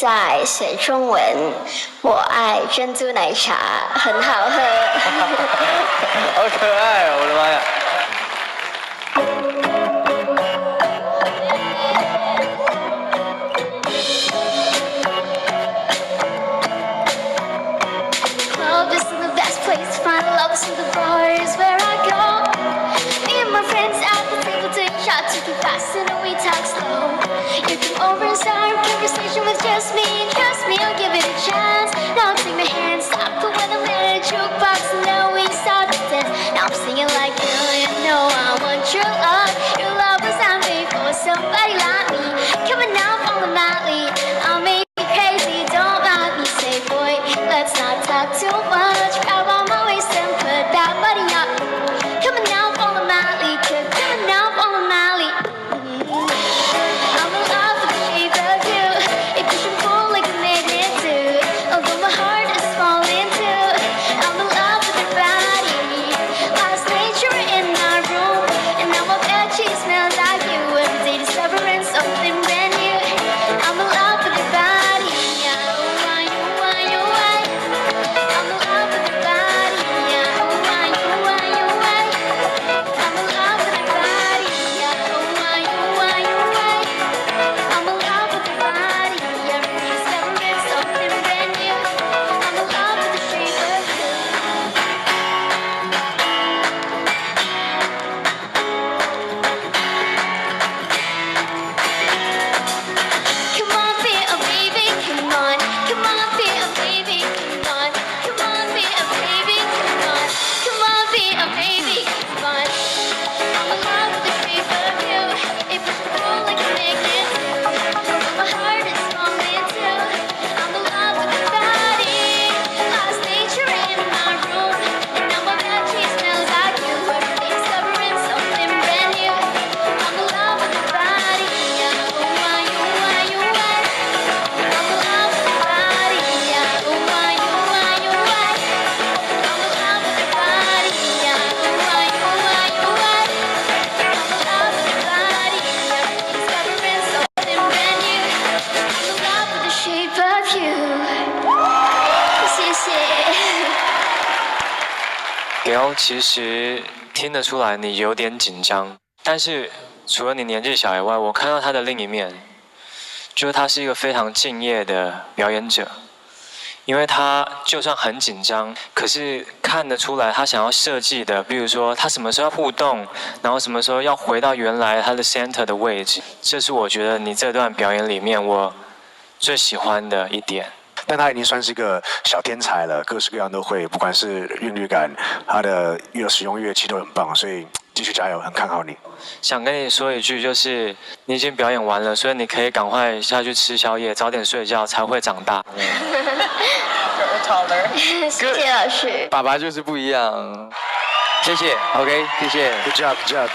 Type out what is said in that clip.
在写中文，我爱珍珠奶茶，很好喝。好可爱哦！我的妈呀！Club is the best place to find love, so the bar is where I go. Me and my friends at the table doing shots, you keep fast and we talk slow. You come over and start a conversation with just me, and trust me, I'll give it a chance. Now take my hand, stop the when I'm in a jukebox, and now we start to dance. Now I'm singing like, girl, you know I want your love. Your love was handmade for somebody like me. Come on now, follow my lead. I'll make you crazy, don't mind me. Say, boy, let's not talk too much. Grab on my waist and put that body up. Come on now, follow my lead. Come on now, follow my lead. I'm in love with the shape of you. It push and pull like a magnet do. Although my heart is falling too. I'm in love with your body. Last night you were in my room, and now my bed sheet smells like you. Every day discovering something brand new. I'm in love with your body. Yeah, oh, why, oh, why, oh, why? I'm in love with your body. Yeah, oh, why, oh, why, oh, why? I'm in love with your body. Yeah, oh, why, oh, why, oh, why? I'm in love with your body. Every day discovering something brand new. I'm in love with the shape of you. Come on, be a baby, come on. Come on, be a baby, come on. Come on, be a baby, come on. Come on, be a baby, come on. I'm in love with the shape of you. It push and pull like a magnet do. My heart is falling too. I'm in love with your body. Last night you were in my room, and now my bed sheet smells like you. Every day discovering something brand new. I'm in love with your body. Yeah, oh why, oh why, oh why? I'm in love with your body. Yeah, oh why, oh why, oh why? I'm in love with your body. Yeah, oh why, oh why, oh why? I'm in love with your body. Every day discovering something brand new. I'm in love with the shape of you. 谢谢。李欧，其实听得出来你有点紧张，但是除了你年纪小以外，我看到他的另一面，就是他是一个非常敬业的表演者。因为他就算很紧张，可是看得出来他想要设计的，比如说他什么时候要互动，然后什么时候要回到原来他的 center 的位置，这是我觉得你这段表演里面我最喜欢的一点。但他已经算是一个小天才了，各式各样都会，不管是韵律感，他的使用乐器都很棒，所以继续加油，很看好你。想跟你说一句，就是你已经表演完了，所以你可以赶快下去吃宵夜，早点睡觉，才会长大。谢谢老师。爸爸就是不一样。谢谢 ，OK， 谢谢。Good job, good job.